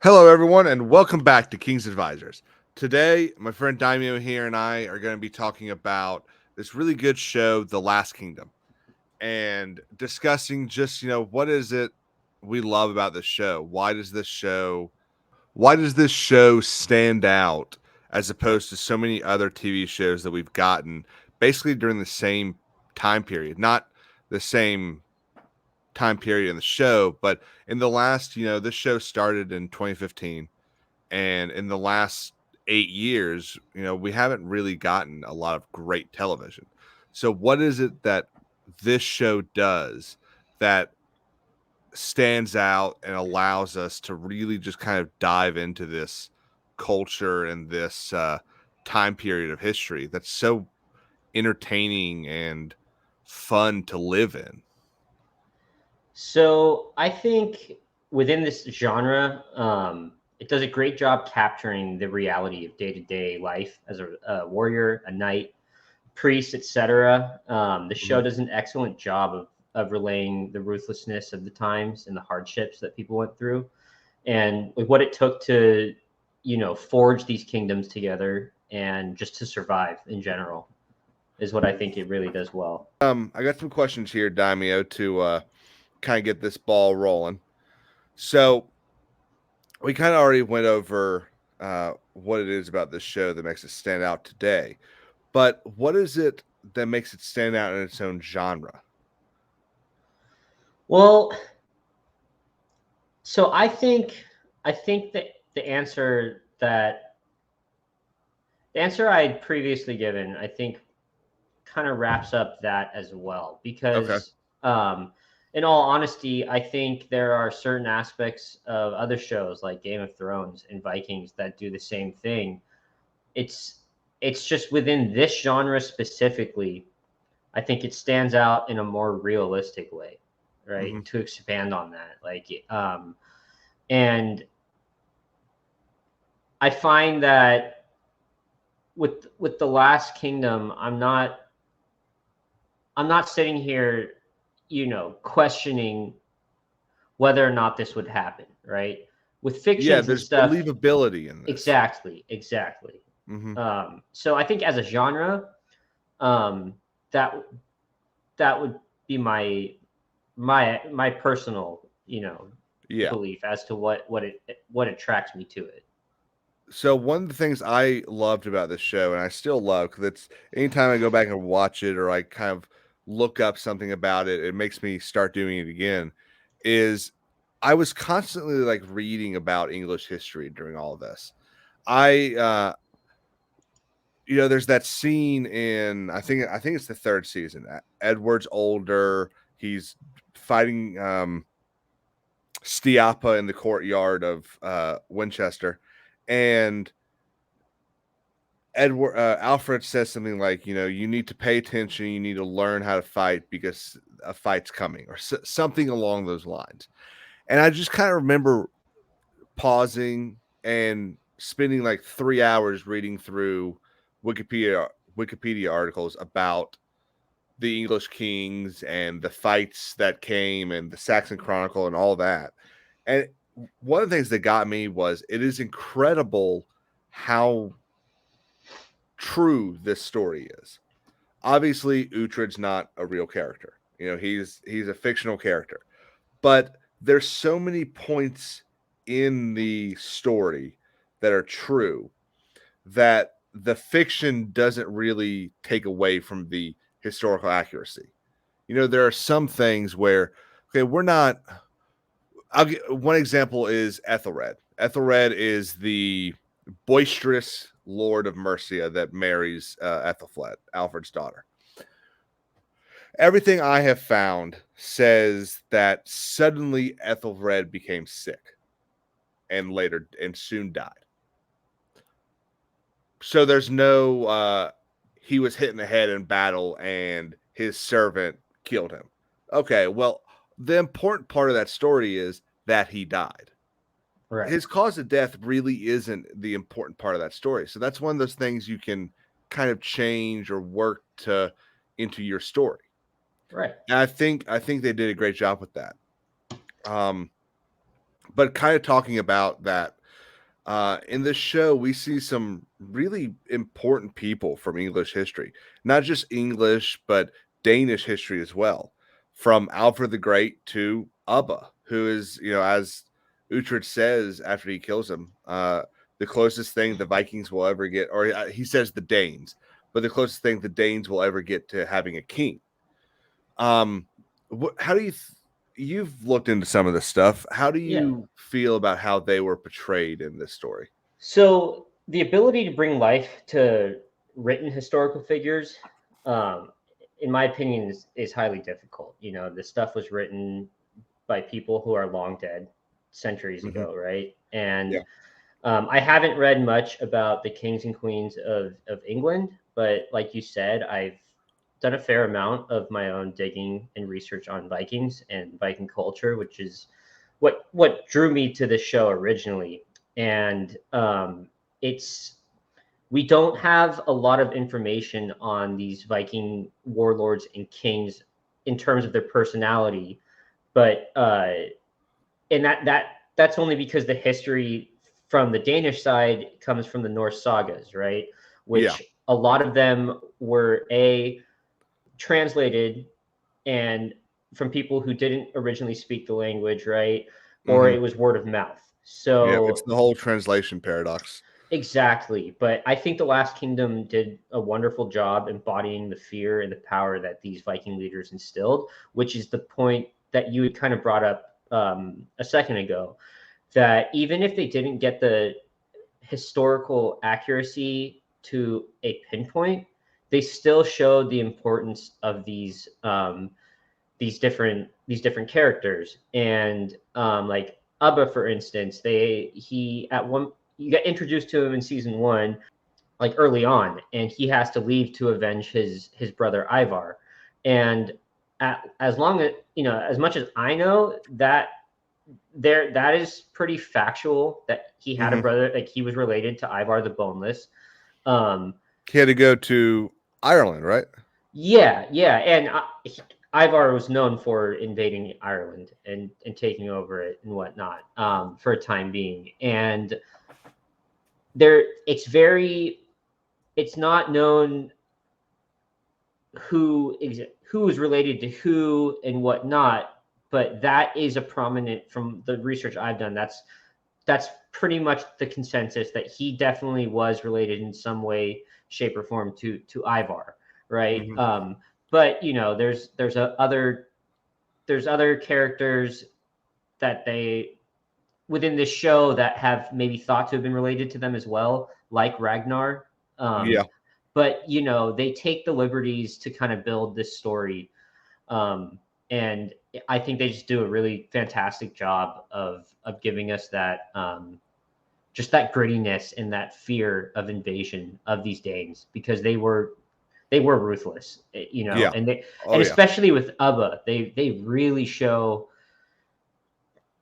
Hello, everyone, and welcome back to King's Advisors. Today, my friend Daimyo here and I are going to be talking about this really good show, The Last Kingdom, and discussing just, what is it we love about this show? Why does this show stand out as opposed to so many other TV shows that we've gotten basically during the same time period? Not the same time period in the show, but in the last, this show started in 2015, and in the last 8 years, we haven't really gotten a lot of great television. So what is it that this show does that stands out and allows us to really just kind of dive into this culture and this time period of history that's so entertaining and fun to live in? So I think within this genre, it does a great job capturing the reality of day-to-day life as a warrior, a knight, priest, etc. The show Mhm. does an excellent job of relaying the ruthlessness of the times and the hardships that people went through, and like what it took to, forge these kingdoms together and just to survive in general is what I think it really does well. I got some questions here, Daimio, to kind of get this ball rolling. So we kind of already went over what it is about this show that makes it stand out today. But what is it that makes it stand out in its own genre? Well, so I think that the answer I had previously given, I think, kind of wraps up that as well. Okay. Because, in all honesty, I think there are certain aspects of other shows like Game of Thrones and Vikings that do the same thing. It's it's just within this genre specifically, I think it stands out in a more realistic way, Hmm. right? To expand on that, and I find that with the Last Kingdom, I'm not sitting here, questioning whether or not this would happen, right? With Yeah, fictions and there's stuff, believability in this. exactly. Hmm. So I think as a genre, um, that that would be my personal, Yeah. belief as to what attracts me to it. So one of the things I loved about this show, and I still love, because it's anytime I go back and watch it or I kind of look up something about it, it makes me start doing it again, is I was constantly like reading about English history during all of this. I there's that scene in I think it's the third season. Edward's older. He's fighting Stiapa in the courtyard of Winchester, and Alfred says something like, you need to pay attention. You need to learn how to fight because a fight's coming, or something along those lines. And I just kind of remember pausing and spending like 3 hours reading through Wikipedia Wikipedia articles about the English kings and the fights that came and the Saxon Chronicle and all that. And one of the things that got me was it is incredible how true this story is. Obviously, Uhtred's not a real character. He's a fictional character. But there's so many points in the story that are true that the fiction doesn't really take away from the historical accuracy. There are some things where, okay, we're not. One example is Ethelred. Ethelred is the boisterous lord of Mercia that marries Ethelfled, Alfred's daughter. Everything I have found says that suddenly Ethelred became sick and soon died. So there's no he was hit in the head in battle and his servant killed him. Okay, well, the important part of that story is that he died. Right. His cause of death really isn't the important part of that story. So that's one of those things you can kind of change or work to into your story. Right. And I think they did a great job with that. Um, but kind of talking about that In this show, we see some really important people from English history, not just English, but Danish history as well. From Alfred the Great to Ubba, who is, as Uhtred says after he kills him, the closest thing the Vikings will ever get, or he says the Danes, but the closest thing the Danes will ever get to having a king. Um, how do you've looked into some of this stuff? How do Yeah. you feel about how they were portrayed in this story? So the ability to bring life to written historical figures, um, in my opinion, is highly difficult. You know, this stuff was written by people who are long dead centuries Hmm. ago, right? And Yeah. I haven't read much about the kings and queens of England, but like you said, I've done a fair amount of my own digging and research on Vikings and Viking culture, which is what drew me to this show originally. And it's we don't have a lot of information on these Viking warlords and kings in terms of their personality, but and that's only because the history from the Danish side comes from the Norse sagas, right? Yeah. Which a lot of them were translated and from people who didn't originally speak the language, right? Or Hmm. it was word of mouth. Yeah. It's So the whole translation paradox. exactly. But I think The Last Kingdom did a wonderful job embodying the fear and the power that these Viking leaders instilled, which is the point that you had kind of brought up a second ago. That even if they didn't get the historical accuracy to a pinpoint, they still showed the importance of these different characters. And like Ubba, for instance, they he at one you get introduced to him in season one, like early on, and he has to leave to avenge his brother Ivar. And as long as as much as I know, that is pretty factual that he had a Hmm. brother, like he was related to Ivar the Boneless. Um, He had to go to Ireland, right? yeah, yeah, and Ivar was known for invading Ireland and taking over it and whatnot for a time being. And it's not known who is related to who and whatnot, but that is a prominent from the research I've done. That's pretty much the consensus that he definitely was related in some way, shape, or form to Ivar, right? Hmm. But there's other characters that they within this show that have maybe thought to have been related to them as well, like Ragnar. Yeah. But they take the liberties to kind of build this story, um, and I think they just do a really fantastic job of giving us that just that grittiness and that fear of invasion of these Danes because they were ruthless, Yeah. and Oh, yeah. especially with Ubba, they really show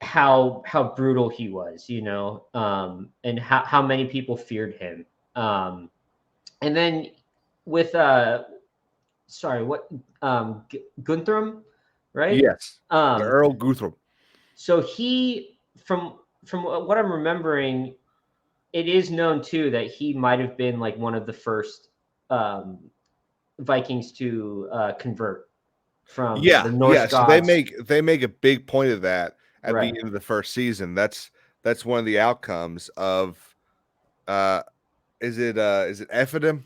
how brutal he was, and how many people feared him. And then with sorry, what Guntram, right? Yes. The Um, Earl Guthrum. so he from what I'm remembering, it is known too that he might have been like one of the first um, Vikings to convert from Yeah. the Norse Yeah. So gods. they make a big point of that at the Right. end of the first season. That's one of the outcomes of uh is it Ephedim?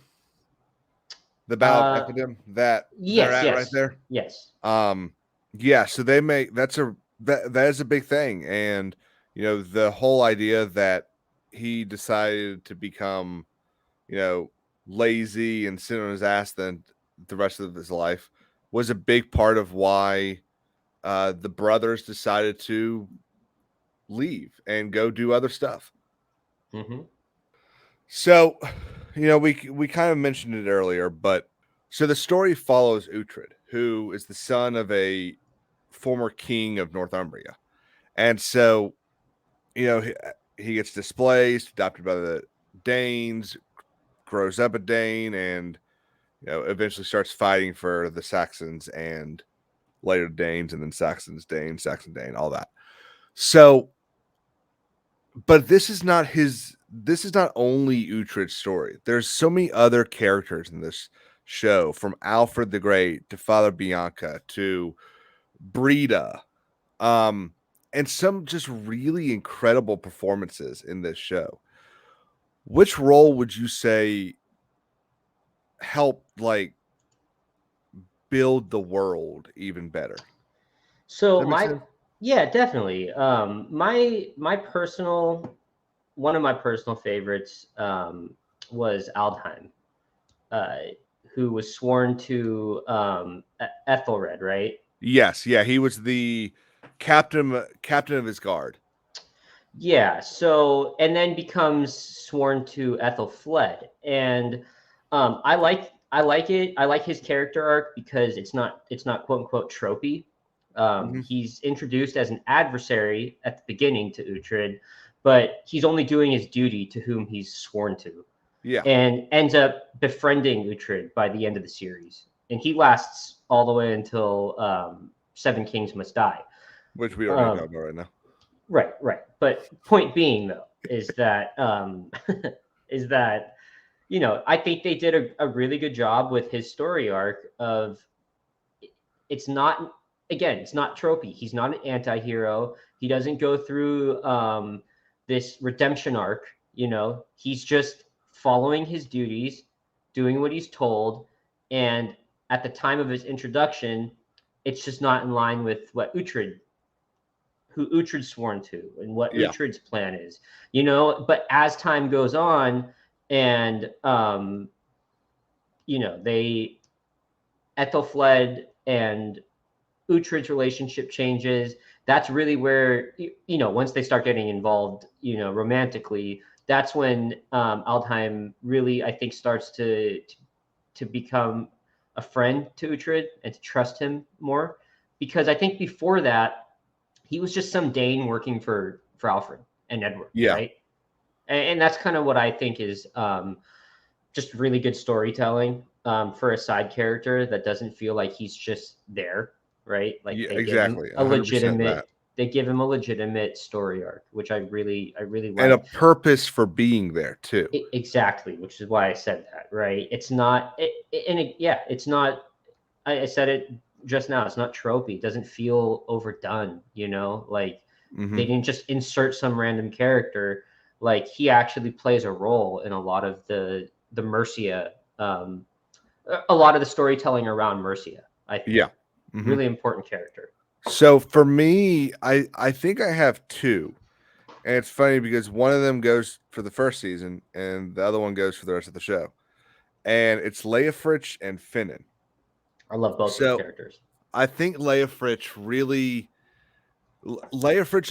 The Battle of Uh, Ephedim that they're yes, at right yes, there? yes. Um, yeah, so they make that is a big thing, and the whole idea that he decided to become you know lazy and sit on his ass then the rest of his life was a big part of why the brothers decided to leave and go do other stuff. Hmm. So, we kind of mentioned it earlier, but so the story follows Uhtred, who is the son of a former king of Northumbria. And so, he gets displaced, adopted by the Danes, grows up a Dane, and eventually starts fighting for the Saxons and later Danes, and then Saxons, Danes, Saxon Dane, all that. So but this is not only Uhtred's story. There's so many other characters in this show, from Alfred the Great to Father Bianca to Brita, um, and some just really incredible performances in this show. Which role would you say helped like build the world even better? Does So that make my sense? yeah, definitely. My personal one of my personal favorites was Aldheim, uh, who was sworn to Ethelred, right? Yes, yeah, he was the captain of his guard. Yeah. So and then becomes sworn to Ethelfled, and I like it. I like his character arc because it's not quote unquote tropey. Mhm. He's introduced as an adversary at the beginning to Uhtred, but he's only doing his duty to whom he's sworn to, Yeah, and ends up befriending Uhtred by the end of the series. And he lasts all the way until Seven Kings Must Die. which we don't need to Um, talk about right now. right, right. But point being though is that is that I think they did a really good job with his story arc of it's not again it's not tropey. He's not an anti-hero. He doesn't go through this redemption arc. He's just following his duties, doing what he's told, and at the time of his introduction, it's just not in line with who Uhtred's sworn to and what Yeah, Uhtred's plan is. But as time goes on, and they Ethelfled and Uhtred's relationship changes. That's really where once they start getting involved, romantically, that's when Aldheim really, I think, starts to become a friend to Uhtred and to trust him more. Because I think before that, he was just some Dane working for Alfred and Edward, yeah, right? And that's kind of what I think is just really good storytelling for a side character that doesn't feel like he's just there, right? Like yeah, exactly, 100% that, they give him a legitimate story arc, which I really and a liked. purpose for being there too. Exactly, which is why I said that, right? It's not, yeah, it's not. I said it just now. It's not tropey. It doesn't feel overdone. Like they Mhm. didn't just insert some random character. Like he actually plays a role in a lot of the Mercia, um, a lot of the storytelling around Mercia. I think Yeah. Mhm. really important character. So for me, I think I have 2, and it's funny because one of them goes for the first season and the other one goes for the rest of the show, and it's Leofrich and Finnan. I love both those So characters. I think Leofrich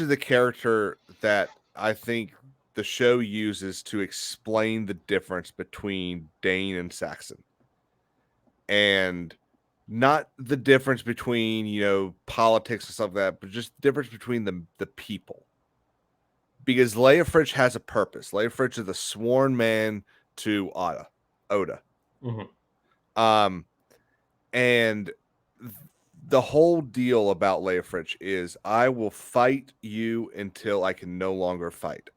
is the character that I think the show uses to explain the difference between Dane and Saxon, and not the difference between politics and stuff like that, but just the difference between the people. Because Leofrich has a purpose. Leofrich is the sworn man to Oda. Hmm. Um, and the whole deal about Leofrich is I will fight you until I can no longer fight.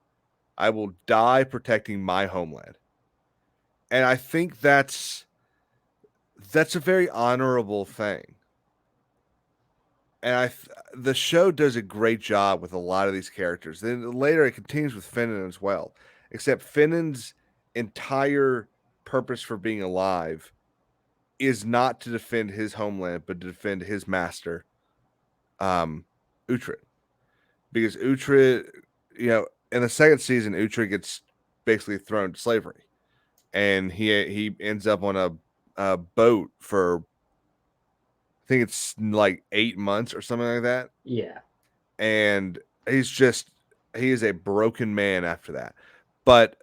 I will die protecting my homeland. And I think that's a very honorable thing. And the show does a great job with a lot of these characters. Then later it continues with Finnan as well. Except Finnan's entire purpose for being alive is not to defend his homeland, but to defend his master, um, Uhtred. Because Uhtred, in the second season, Uhtred gets basically thrown to slavery, and he ends up on a boat for, I think it's like 8 months or something like that, Yeah. and he is a broken man after that. But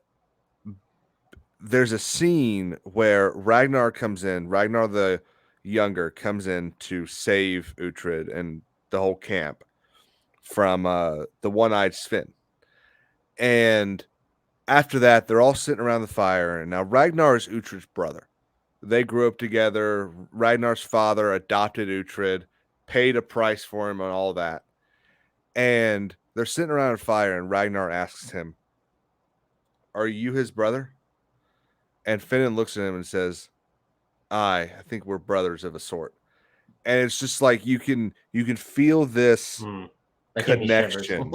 there's a scene where Ragnar the younger comes in to save Uhtred and the whole camp from the one-eyed Sven. And after that, they're all sitting around the fire. And now Ragnar is Uhtred's brother. They grew up together. Ragnar's father adopted Uhtred, paid a price for him and all that. And They're sitting around a fire, and Ragnar asks him, "Are you his brother?" And Finnan looks at him and says, I think we're brothers of a sort." And it's just like you can feel this That gave me shivers. connection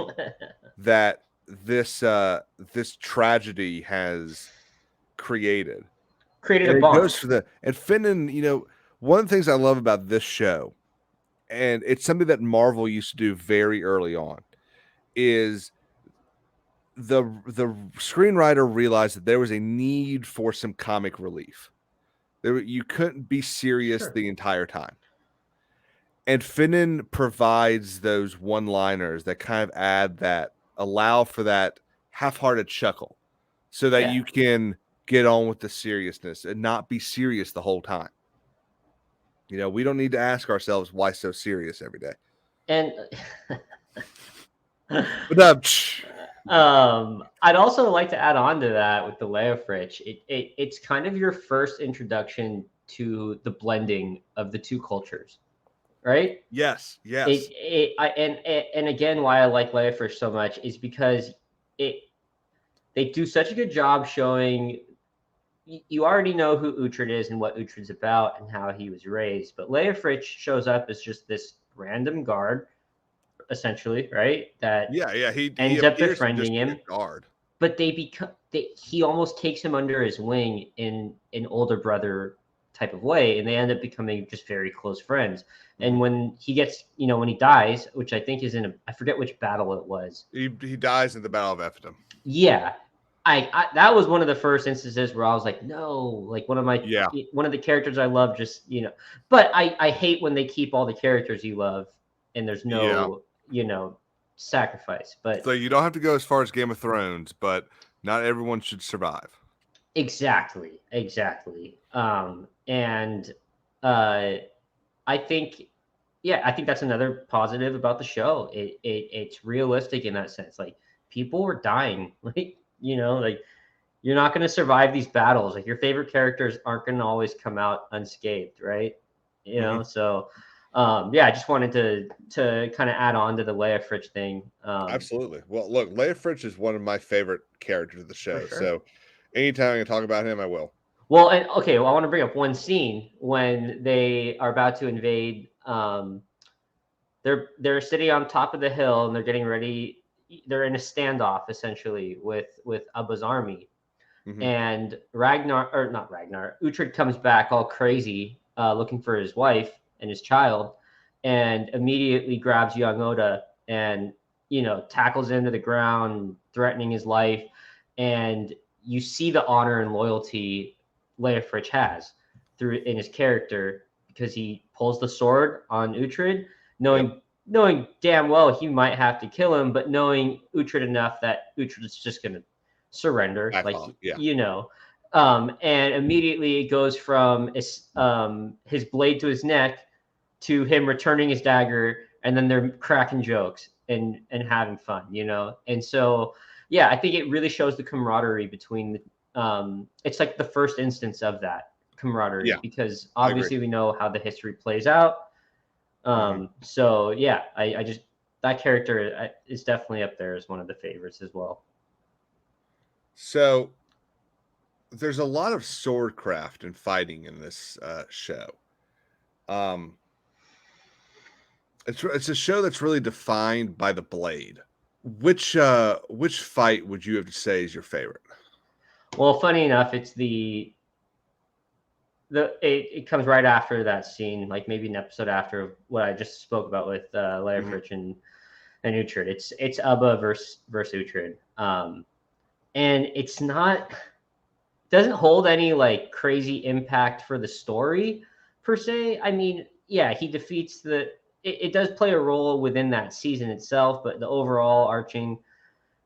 that this tragedy has created. Created a And it bond. goes for and Finnan, one of the things I love about this show, and it's something that Marvel used to do very early on, is the screenwriter realized that there was a need for some comic relief. You couldn't be serious Sure. the entire time. And Finnan provides those one-liners that kind of allow for that half-hearted chuckle so that Yeah. you can get on with the seriousness and not be serious the whole time. We don't need to ask ourselves why so serious every day. And But I'd also like to add on to that with the Leofrich. It's kind of your first introduction to the blending of the two cultures, right? yes. And again, why I like Leofrich so much is because they do such a good job showing. You already know who Uhtred is and what Uhtred's about and how he was raised, but Leofrich shows up as just this random guard, essentially, right? That Yeah. He ends up appears to befriending just be a him, guard. but he almost takes him under his wing in an older brother type of way, and they end up becoming just very close friends. And when he gets, when he dies, which I think is I forget which battle it was. He dies in the Battle of Effidam. Yeah. I that was one of the first instances where I was like, no, like one of the characters I love, just but I hate when they keep all the characters you love and there's no sacrifice. But So you don't have to go as far as Game of Thrones, but not everyone should survive. exactly. And I think that's another positive about the show. It's realistic in that sense. Like people were dying, like like you're not going to survive these battles. Like your favorite characters aren't going to always come out unscathed, right? So I just wanted to kind of add on to the Leofrich thing. Absolutely. Well, look, Leofrich is one of my favorite characters of the For show. sure. So anytime I can talk about him, I will. Well, and okay, I want to bring up one scene when they are about to invade. They're sitting on top of the hill and they're getting ready. They're in a standoff essentially with Abba's army, and Uhtred comes back all crazy, looking for his wife and his child, and immediately grabs young Oda and tackles him to the ground, threatening his life. And you see the honor and loyalty Leofrich has in his character because he pulls the sword on Uhtred, knowing damn well he might have to kill him, but knowing Uhtred enough that Uhtred is just going to surrender, Back like off. Yeah. And immediately it goes from his blade to his neck to him returning his dagger, and then they're cracking jokes and having fun, And so, I think it really shows the camaraderie between it's like the first instance of that camaraderie because obviously we know how the history plays out. So I just that character is definitely up there as one of the favorites as well. So there's a lot of swordcraft and fighting in this show. It's a show that's really defined by the blade. Which fight would you have to say is your favorite? Well, funny enough, it's it comes right after that scene, like maybe an episode after what I just spoke about with Leofrich and Uhtred. It's Abba versus Uhtred, and it's not doesn't hold any like crazy impact for the story per se. I mean, he defeats it does play a role within that season itself, but the overall arching,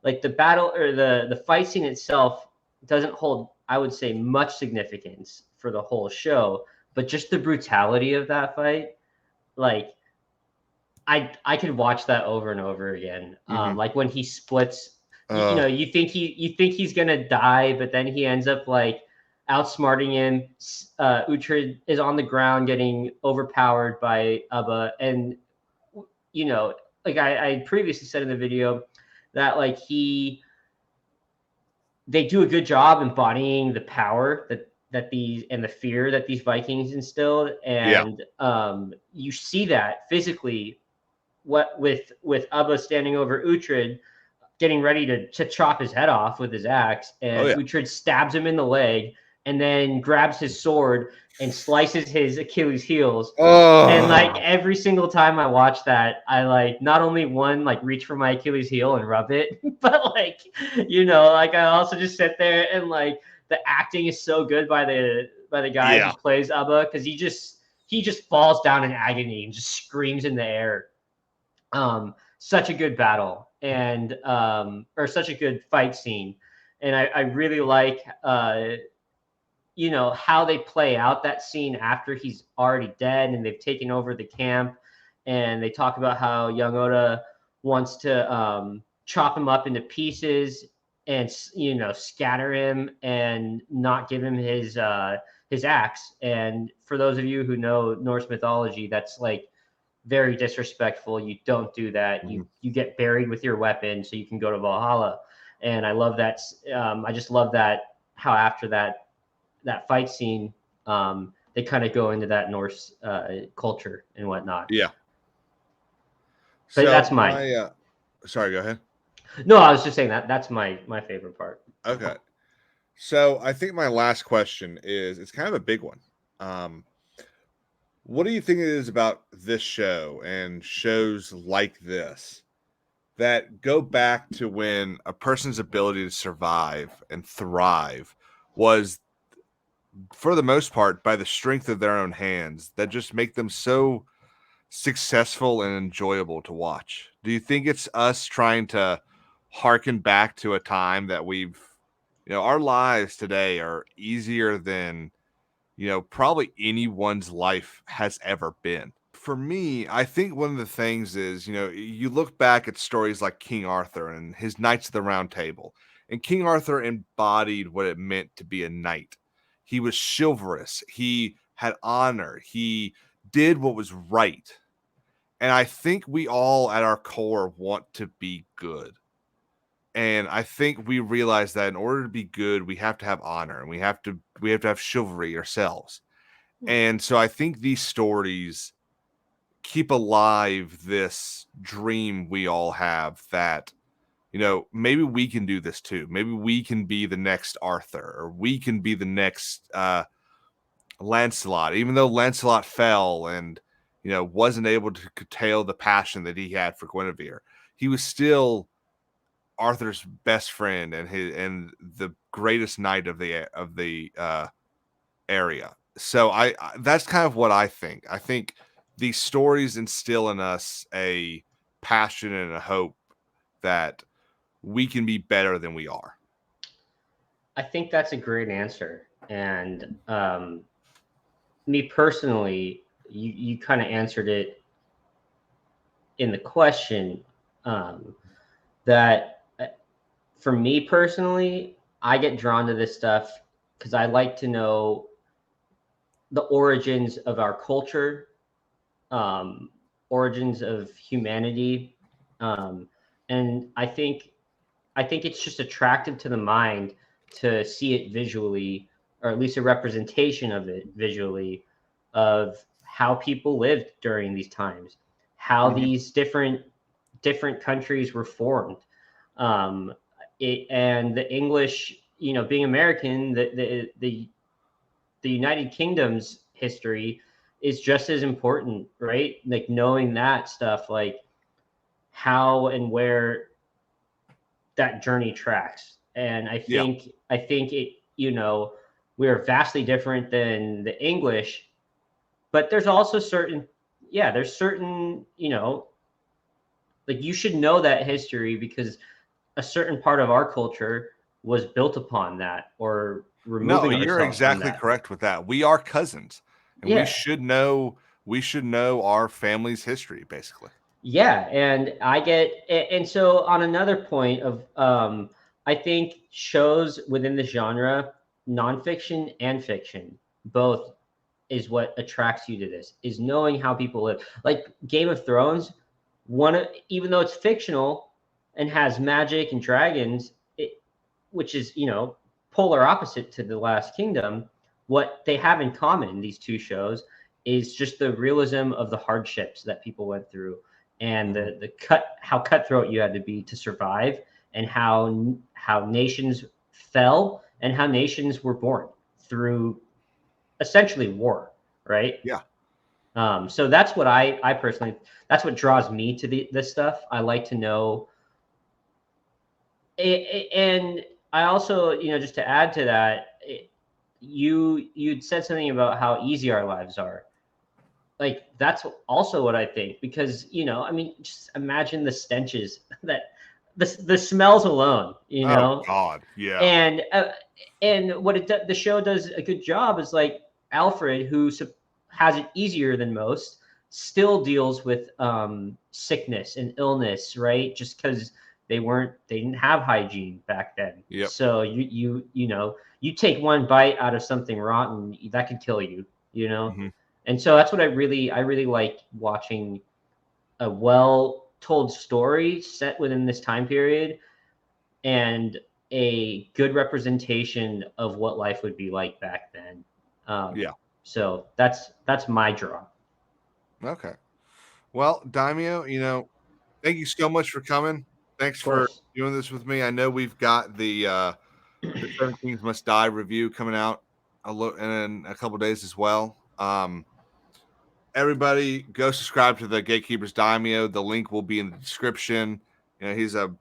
like the battle or the fight scene itself doesn't hold, I would say, much significance for the whole show, but just the brutality of that fight, like I could watch that over and over again. Like when he splits, you think he's gonna die, but then he ends up like outsmarting him. Uhtred is on the ground getting overpowered by Abba, and like I previously said in the video that like they do a good job embodying the power that these and the fear that these Vikings instilled, Yeah. and you see that physically. What with Ubba standing over Uhtred, getting ready to chop his head off with his axe, Oh and yeah. Uhtred stabs him in the leg, and then grabs his sword and slices his Achilles heels. And like Oh every single time I watch that, I like not only one like reach for my Achilles heel and rub it, but like like I also just sit there and like the acting is so good by the guy who yeah. plays Abba, because he just falls down in agony and just screams in the air. Such a good battle, and or such a good fight scene, and I really like how they play out that scene after he's already dead and they've taken over the camp, and they talk about how young Oda wants to chop him up into pieces and scatter him and not give him his axe. And for those of you who know Norse mythology, that's like very disrespectful. You don't do that. Mhm. You get buried with your weapon so you can go to Valhalla. And I love that. I just love that how after that fight scene, they kind of go into that Norse culture and whatnot. Yeah. But So that's mine. my sorry, go ahead. No, I was just saying that's my favorite part. Okay. So I think my last question is it's kind of a big one. Um, what do you think it is about this show and shows like this that go back to when a person's ability to survive and thrive was, for the most part, by the strength of their own hands that just make them so successful and enjoyable to watch? Do you think it's us trying to harken back to a time that our lives today are easier than, probably anyone's life has ever been? For me, I think one of the things is, you look back at stories like King Arthur and his Knights of the Round Table, and King Arthur embodied what it meant to be a knight. He was chivalrous, he had honor, he did what was right. And I think we all at our core want to be good. And I think we realize that in order to be good, we have to have honor and we have to have chivalry ourselves. And so I think these stories keep alive this dream we all have that, maybe we can do this too. Maybe we can be the next Arthur, or we can be the next Lancelot, even though Lancelot fell and wasn't able to curtail the passion that he had for Guinevere. He was still Arthur's best friend and the greatest knight of the area. So I that's kind of what I think. I think these stories instill in us a passion and a hope that we can be better than we are. I think that's a great answer. And me personally, you kind of answered it in the question, that for me personally, I get drawn to this stuff because I like to know the origins of our culture, um, origins of humanity, and I think it's just attractive to the mind to see it visually, or at least a representation of it visually, of how people lived during these times, how Mhm. these different countries were formed. And the English, being American, the United Kingdom's history is just as important, right? Like knowing that stuff, like how and where that journey tracks. And I Yeah. think I think it, we're vastly different than the English, but there's also certain, yeah, there's certain, like you should know that history because a certain part of our culture was built upon that, or No, removing you're ourselves from exactly that. correct with that. We are cousins and we Yeah. should know we should know our family's history basically. Yeah, and and so on another point of, I think shows within the genre, nonfiction and fiction, both is what attracts you to this, is knowing how people live. Like Game of Thrones, even though it's fictional and has magic and dragons, which is, polar opposite to the Last Kingdom, what they have in common, these two shows, is just the realism of the hardships that people went through, and Mhm. how cutthroat you had to be to survive, and how nations fell and how nations were born through essentially war, right? Yeah. So that's what I personally, that's what draws me to this stuff. I like to know, and I also, just to add to that, you'd said something about how easy our lives are. Like that's also what I think, because I mean, just imagine the stenches that the smells alone, Oh God. Yeah. and what the show does a good job is, like, Alfred, who has it easier than most, still deals with sickness and illness, right? Just because they didn't have hygiene back then. Yep. So you take one bite out of something rotten, that could kill you, Mhm. and so that's what I really like watching, a well told story set within this time period, and a good representation of what life would be like back then. Um, Yeah. so that's my draw. Okay. Well, Daimyo, thank you so much for coming. Thanks Of for course. doing this with me. I know we've got the Seven Kings Must Die review coming out in a couple days as well. Everybody go subscribe to the Gatekeepers Daimyo. The link will be in the description. He's a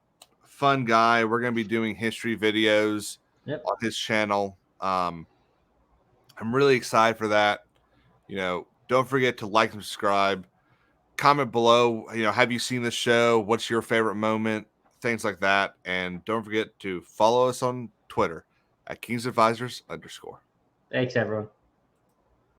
fun guy. We're going to be doing history videos Yep. on his channel. I'm really excited for that. Don't forget to like and subscribe. Comment below, have you seen this show? What's your favorite moment? Things like that. And don't forget to follow us on Twitter at KingsAdvisors_. Thanks, everyone.